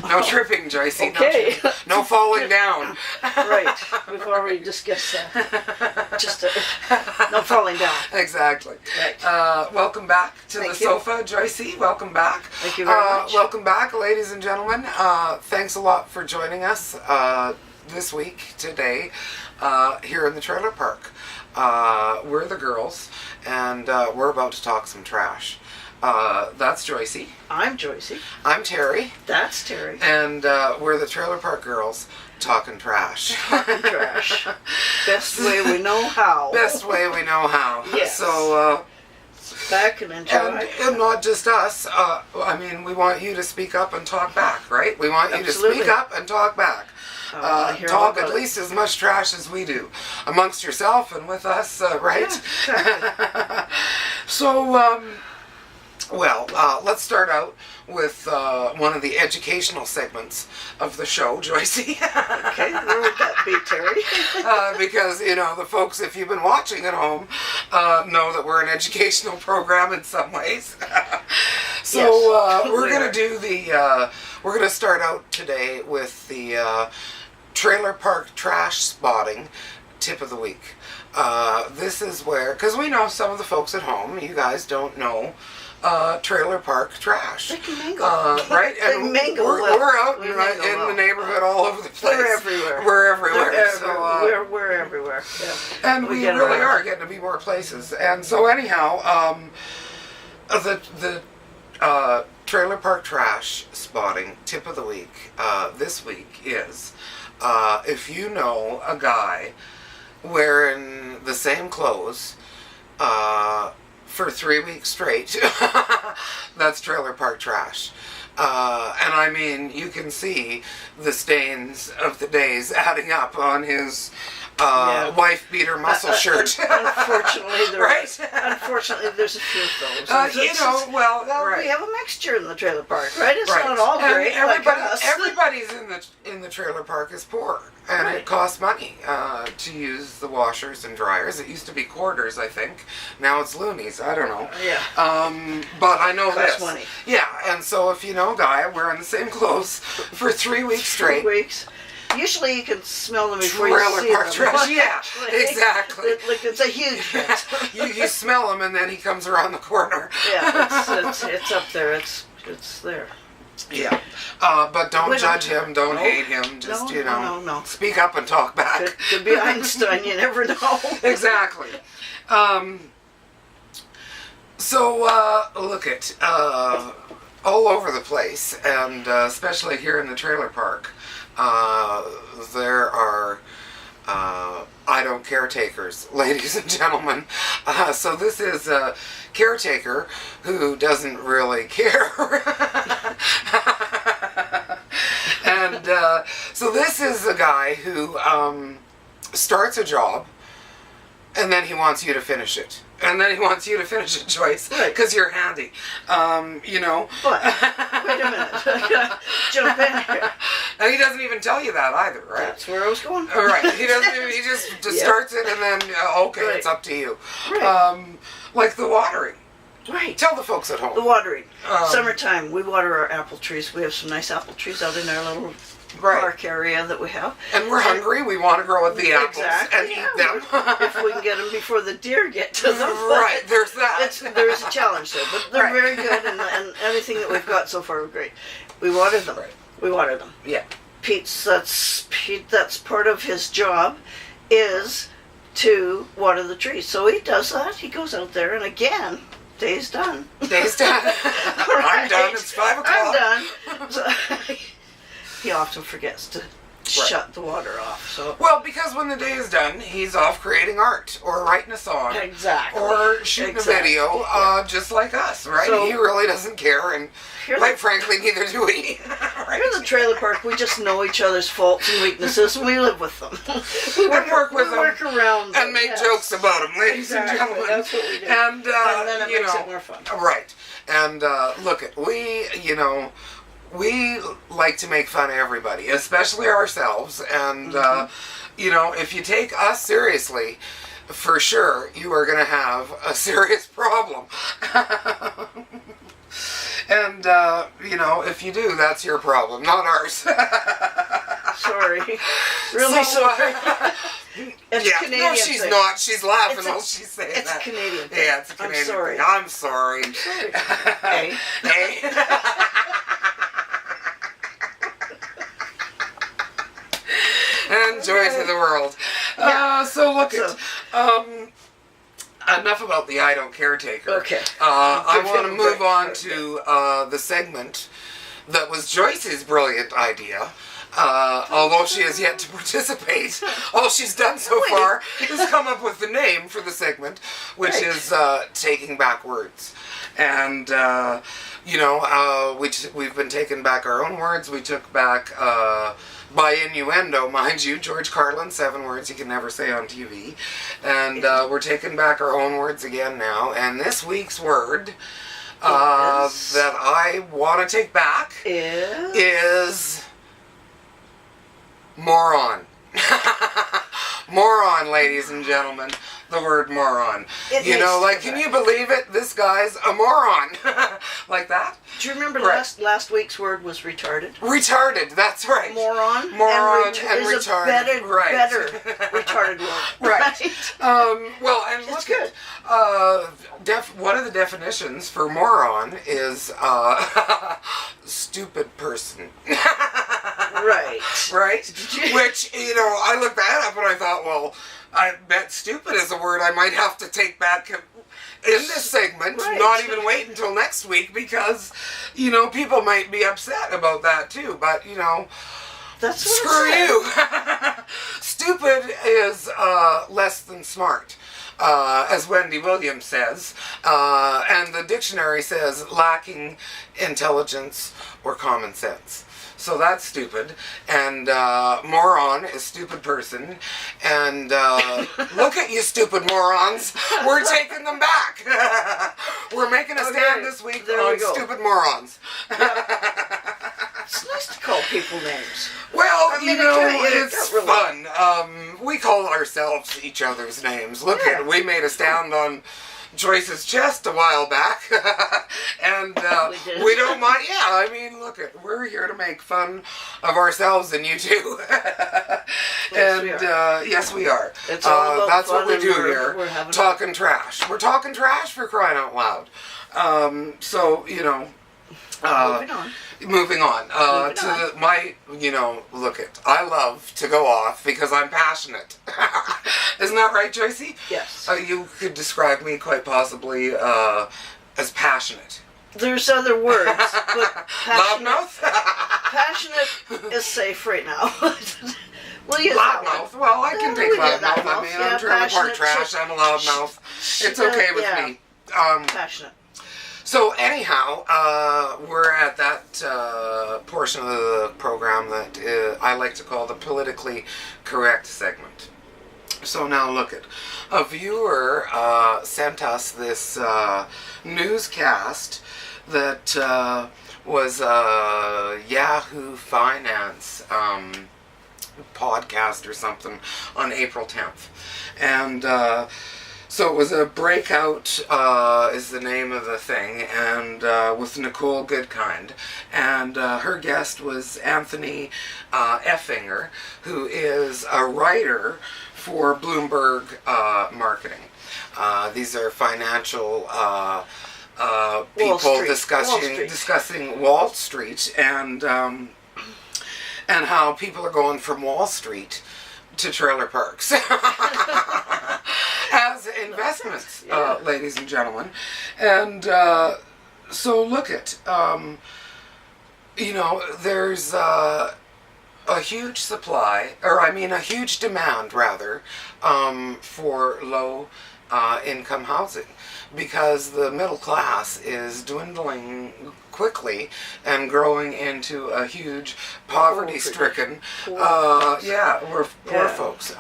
No tripping, Joycey. Okay. No falling down. Right. We've already discussed that. Just no falling down. Exactly. Right. Welcome back to Thank the you. sofa, Joycey. Welcome back. Thank you very much. Welcome back, ladies and gentlemen. Thanks a lot for joining us this week, today, here in the trailer park. We're the girls, and we're about to talk some trash. That's Joycey. I'm Joycey. I'm Terry. That's Terry. And we're the trailer park girls talking trash. Talking trash. Best way we know how. Best way we know how. Yes. So, back and enjoy. and not just us. I mean, we want you to speak up and talk back, right? We want you Absolutely. to speak up and talk back. Talk at it. least as much trash as we do amongst yourself and with us, right? Yeah, exactly. So, well, let's start out with one of the educational segments of the show, Joycey. Okay, where would that be, Terry? Because, you know, the folks, if you've been watching at home, know that we're an educational program in some ways. So Yes, we're we going are. to do the, we're going to start out today with the trailer park trash spotting tip of the week. This is where, because we know some of the folks at home, you guys don't know trailer park trash. They can mingle. Right? They And mingle we're well. out We in mingle the well. neighborhood all over the place. We're everywhere. We're everywhere. We're So, we're everywhere. Yeah. and we get really around. are getting to be more places. And so anyhow, the trailer park trash spotting tip of the week this week is if you know a guy wearing the same clothes for 3 weeks straight, that's trailer park trash. And I mean, you can see the stains of the days adding up on his wife beater muscle shirt. Unfortunately, Right? Unfortunately, there's a few of those. You know, well, right. we have a mixture in the trailer park, right? It's Right. not all And great. like us. everybody's in the trailer park is poor, and Right. it costs money to use the washers and dryers. It used to be quarters, I think. Now it's loonies. I don't know. Yeah. But I know Costs this. money. Yeah, and so if you know a guy wearing the same clothes for 3 weeks straight. 3 weeks. Usually you can smell them before Trailer you see park them. trash. Yeah, Actually, exactly. Like it's a huge hit. you smell him, and then he comes around the corner. Yeah, it's up there. It's there. Yeah, but don't We don't- judge him, don't No. hate him, just, No, you know, no. speak up and talk back. Could be Einstein. You never know. Exactly. So, look at, all over the place, and especially here in the trailer park, there are, I don't caretakers, ladies and gentlemen. So this is a caretaker who doesn't really care. And so this is a guy who starts a job, and then he wants you to finish it. And then he wants you to finish it, Joyce, Right. because you're handy. You know. But wait a minute. I gotta jump in here. And he doesn't even tell you that either, right? That's where I was going. All right. He doesn't. He just Yep. starts it, and then okay, Right. it's up to you. Right. Like the watering. Right. Tell the folks at home. The watering. Um, Summertime, we water our apple trees. We have some nice apple trees out in our little Right. park area that we have. And we're hungry. We want to grow the apples Exactly, and yeah. eat them. If we can get them before the deer get to them. Right. There's that. There is a challenge there, but they're Right. very good, and everything that we've got so far are great. We water them. Right. We water them. Yeah. That's part of his job, is to water the trees. So he does that. He goes out there, and again, day's done. Day's done. I'm done. It's 5 o'clock. I'm done. So, he often forgets to shut the water off. So Well, because when the day is done, he's off creating art or writing a song. exactly. Or shooting Exactly. a video, just like us, right? So- he really doesn't care, and Here's quite the- frankly, neither do we. Right? Here in the trailer park, we just know each other's faults and weaknesses, and we live with them. We work with them. work around them. And make yes. jokes about them, ladies and Exactly, gentlemen. that's what we do. And, then it you makes know, it more fun. Right. And look, we like to make fun of everybody, especially ourselves. And, if you take us seriously, for sure, you are going to have a serious problem. And, you know, if you do, that's your problem, not ours. Sorry. Really sorry. It's yeah, Canadian no, she's thing. not. She's laughing while she's saying It's that. a Canadian thing. Yeah, it's a Canadian I'm sorry. thing. I'm sorry. I'm sorry. Hey. Hey. And joy to the world. Yeah. So look So- enough about the I don't caretaker. Okay. I Give want to him a move break. on to the segment that was Joyce's brilliant idea. Although she has yet to participate, all she's done so far is come up with the name for the segment, which Right. is Taking Back Words. And, you know, we've been taking back our own words. We took back, by innuendo, mind you, George Carlin, 7 words you can never say on TV. And we're taking back our own words again now. And this week's word Yes. that I want to take back is moron. Moron, ladies and gentlemen. The word moron. It You know, needs to like, come can back. you believe it? This guy's a moron. Like that? Do you remember Right. last week's word was retarded? Retarded, that's right. Moron. Moron and, and is retarded. a Right. better retarded word. Right. Well, and It's look good. at, one of the definitions for moron is stupid person. Right. Right? Did you- Which, you know, I looked that up and I thought, well, I bet stupid is a word I might have to take back in this segment, Right. not even wait until next week, because, you know, people might be upset about that too, but, you know, That's what screw it you. Stupid is less than smart, as Wendy Williams says, and the dictionary says lacking intelligence or common sense. So that's stupid, and moron is stupid person, and look at you stupid morons, we're taking them back. We're making a stand this week there on we go. stupid morons. It's nice to call people names. Well, I mean, you know, it it's got really- fun. We call ourselves each other's names. Look Yeah. at, we made a stand on Joyce's chest a while back, and We did. we don't mind. Yeah, I mean, look at, we're here to make fun of ourselves and you too. Yes, we yes, we are. It's all about that's what fun we and do we're here. having Talking trash. We're talking trash, for crying out loud. So you know. Moving on. Moving on. Moving to on. you know, look it. I love to go off because I'm passionate. Isn't that right, Joycey? Yes. You could describe me quite possibly as passionate. There's other words, but passionate, Loudmouth? passionate is safe right now. We'll use that one. Loudmouth? Well, I can Yeah, take we get loudmouth. I loudmouth. mean, Yeah, I'm trailer park passionate, trash. I'm a loudmouth. It's okay with yeah. me. Passionate. So anyhow, we're at that portion of the program that I like to call the politically correct segment. So now look it. A viewer sent us this newscast that was a Yahoo Finance podcast or something on April 10th. And so it was a breakout, is the name of the thing, and with Nicole Goodkind. And her guest was Anthony Effinger, who is a writer for Bloomberg Marketing. These are financial people Street. discussing Wall Street and how people are going from Wall Street to trailer parks as investments, Yeah. ladies and gentlemen. And so look at, you know, there's a huge supply, or I mean a huge demand rather, for low income housing, because the middle class is dwindling quickly and growing into a huge poverty-stricken, Poor we're poor Yeah. folks.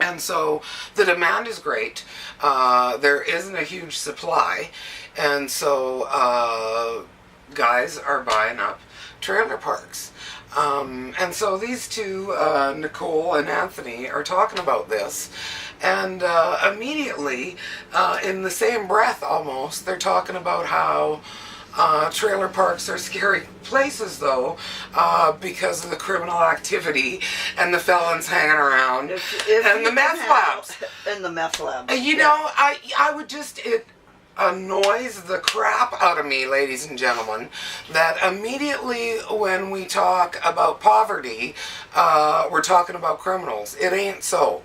And so the demand is great. There isn't a huge supply, and so guys are buying up trailer parks. And so these two, Nicole and Anthony, are talking about this, and immediately, in the same breath almost, they're talking about how Trailer parks are scary places, though, because of the criminal activity and the felons hanging around and the meth labs. And the meth labs. You know, I would just, it annoys the crap out of me, ladies and gentlemen, that immediately when we talk about poverty, we're talking about criminals. It ain't so.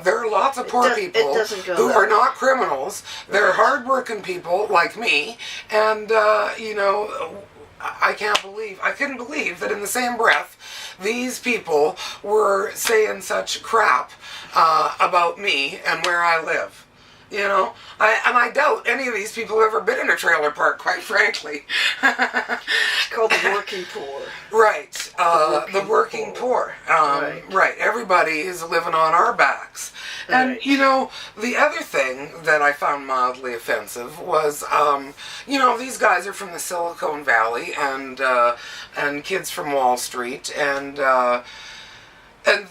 There are lots of poor people who are not criminals. They're hardworking people like me, and you know, I couldn't believe that in the same breath, these people were saying such crap about me and where I live. You know, I doubt any of these people have ever been in a trailer park, quite frankly. It's called the working poor. Right, the working poor. Right, everybody is living on our backs. And, you know, the other thing that I found mildly offensive was, you know, these guys are from the Silicon Valley and kids from Wall Street, and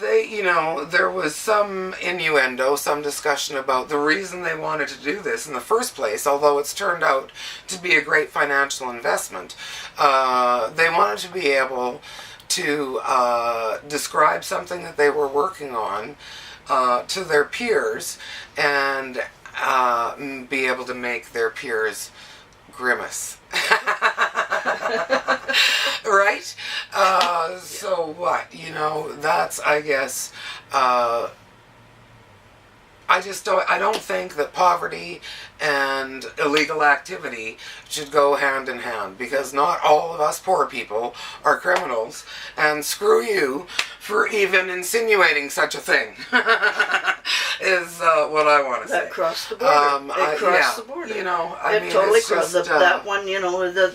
they, you know, there was some innuendo, some discussion about the reason they wanted to do this in the first place, although it's turned out to be a great financial investment. They wanted to be able to describe something that they were working on to their peers and be able to make their peers grimace. Right? So what? You know, that's, I guess, I don't think that poverty and illegal activity should go hand in hand, because not all of us poor people are criminals, and screw you for even insinuating such a thing, is what I want to say. That crossed the border. It crossed the border. You know, I mean, totally it's crossed. just, that one, you know, the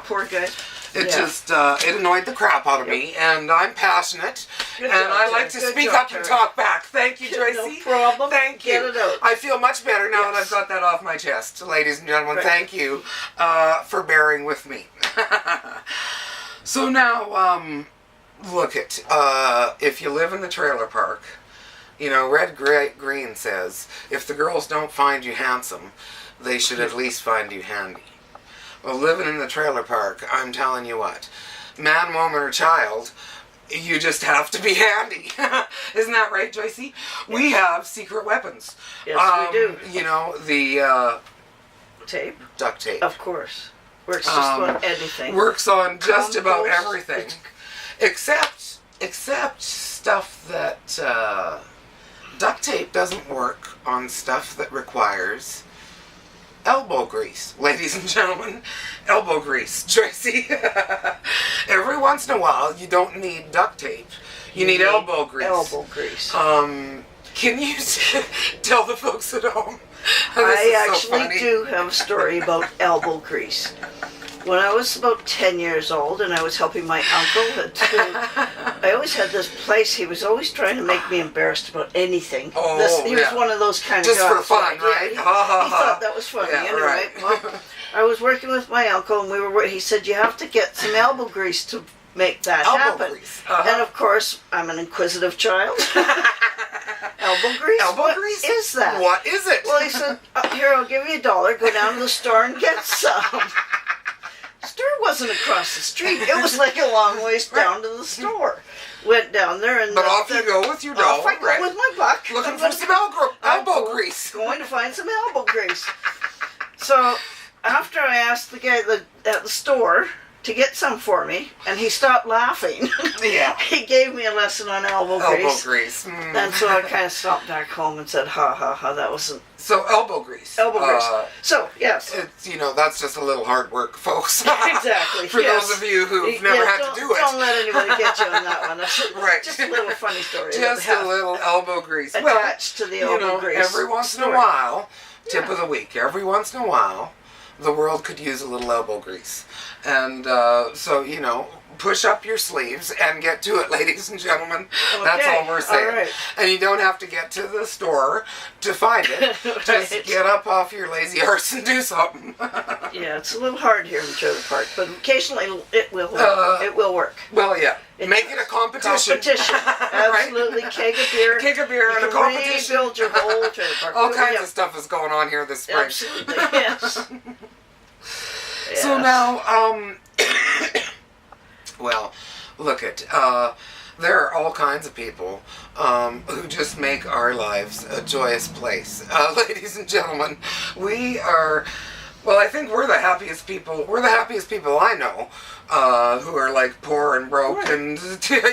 poor guy. It just, it annoyed the crap out of me, and I'm passionate, and I like to speak up and talk back. Thank you, Tracy. No problem. Thank you. Get it out. I feel much better now that I've got that off my chest, ladies and gentlemen. Thank you for bearing with me. So now, look it, if you live in the trailer park, you know, Red Green says, if the girls don't find you handsome, they should at least find you handy. Well, living in the trailer park, I'm telling you what, man, woman, or child, you just have to be handy. Isn't that right, Joycey? Yes. We have secret weapons. Yes, we do. You know, the tape? Duct tape. Of course. Works just on anything. Works on just about everything. Except stuff that, duct tape doesn't work on stuff that requires elbow grease, ladies and gentlemen. Elbow grease, Tracy. Every once in a while, you don't need duct tape. You need elbow grease. Elbow grease. Can you tell the folks at home? I actually do have a story about elbow grease. When I was about 10 years old and I was helping my uncle at school, I always had this place. He was always trying to make me embarrassed about anything. He was one of those kind of guys. Just for fun, right? He thought that was funny. Anyway, right. Well, I was working with my uncle, and he said, you have to get some elbow grease to make that happen. Grease. And of course, I'm an inquisitive child. Elbow grease? Elbow grease? What is that? What is it? Well, he said, here, I'll give you $1. Go down to the store and get some. The store wasn't across the street. It was like a long ways down to the store. Went down there and... But off you go with your doll, off I go with my buck. Looking for some elbow grease. Going to find some elbow grease. So, after I asked the guy at the store to get some for me, and he stopped laughing. Yeah. He gave me a lesson on elbow grease. Elbow grease. Mm. And so I kind of stopped back home and said, ha, ha, ha, that wasn't... So, elbow grease. Elbow grease. So, yes. It's, you know, that's just a little hard work, folks. Exactly. For those of you who've never had to do it. Don't let anybody get you on that one. That's right. Just a little funny story. Just a little elbow grease. Attached to the elbow grease. Every once in a while, tip of the week, every once in a while, the world could use a little elbow grease. And so, you know, push up your sleeves and get to it, ladies and gentlemen. Okay. That's all we're saying. All right. And you don't have to get to the store to find it. Right. Just get up off your lazy arse and do something. Yeah, it's a little hard here in the trailer park, but occasionally it will work. It will work. Well, yeah. Make it a competition. Competition. Absolutely. Right? Keg of beer. Keg of beer and a competition. Rebuild your whole trailer park. All kinds of stuff is going on here this spring. Absolutely, yes. So now, well, look at, there are all kinds of people who just make our lives a joyous place. Ladies and gentlemen, we are, well, I think we're the happiest people. We're the happiest people I know, who are like poor and broke, right. and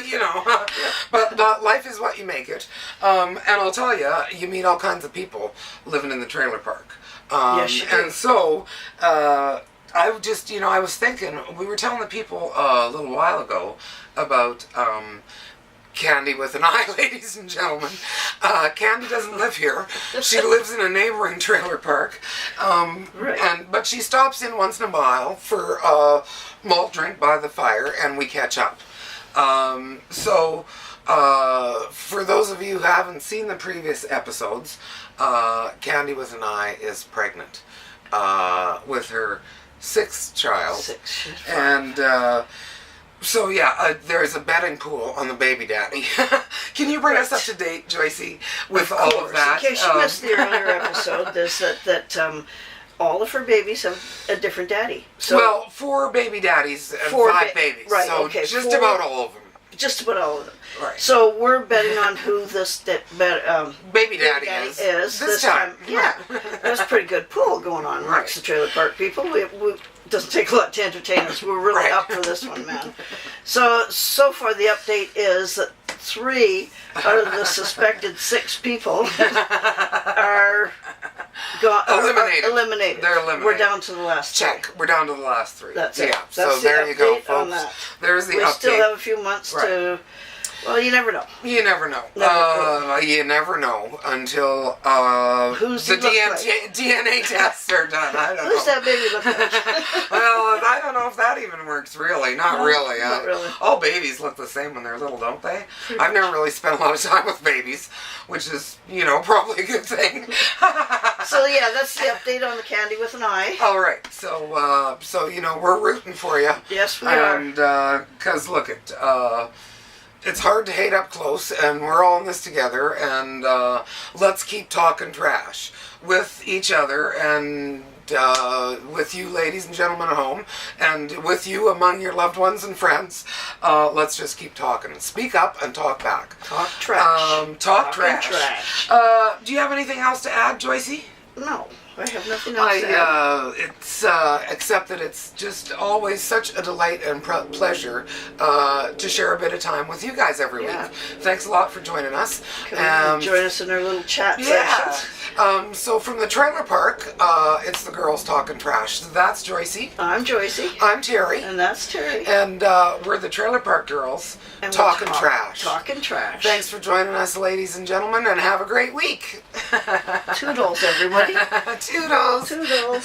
you know. But life is what you make it. And I'll tell you, you meet all kinds of people living in the trailer park. Yes, you do. And so, I just, you know, I was thinking, we were telling the people a little while ago about Candy with an I, ladies and gentlemen. Candy doesn't live here. She lives in a neighboring trailer park. Right. But she stops in once in a while for a malt drink by the fire, and we catch up. So, for those of you who haven't seen the previous episodes, Candy with an I is pregnant with her sixth child. Six. And so yeah, there's a betting pool on the baby daddy. Can you bring us up to date, Joycey, with all of that? In case you missed the earlier episode, there's that all of her babies have a different daddy. So well, 4 baby daddies and 5 babies. Right, So okay, just 4 about all of them. just about all of them. Right. So we're betting on who Baby daddy is this time. Yeah, that's a pretty good pool going on amongst the trailer park people. We doesn't take a lot to entertain us. We're really up for this one, man. So far the update is that 3 out of the suspected 6 people are eliminated. They're eliminated. We're down to the last Check. 3. We're down to the last 3. That's yeah. it. So That's there the you go, update on folks. that. There's the we update. still have a few months to. Well, you never know. You never know. You never know until Who's the he look like? DNA tests are done. I don't Who's know. that baby look like? Well, I don't know if that even works, really. Not really. Not really. All babies look the same when they're little, don't they? I've never really spent a lot of time with babies, which is, you know, probably a good thing. So, yeah, that's the update on the Candy with an I. All right. So you know, we're rooting for you. Yes, we are. And, because, look, it's hard to hate up close, and we're all in this together, and let's keep talking trash with each other, and with you ladies and gentlemen at home, and with you among your loved ones and friends. Let's just keep talking. Speak up and talk back. Talk trash. Talk Talking trash. Do you have anything else to add, Joycey? No, I have nothing else to add. It's except that it's just always such a delight and pleasure to share a bit of time with you guys every week. Thanks a lot for joining us. Join us in our little chat sessions. So from the trailer park, it's the girls talking trash. So that's Joycey. I'm Joycey. I'm Terry. And that's Terry. And we're the trailer park girls And talking trash. Talking trash. Thanks for joining us, ladies and gentlemen, and have a great week. Toodles, everybody. Toodles. Toodles.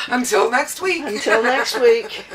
Until next week. Until next week.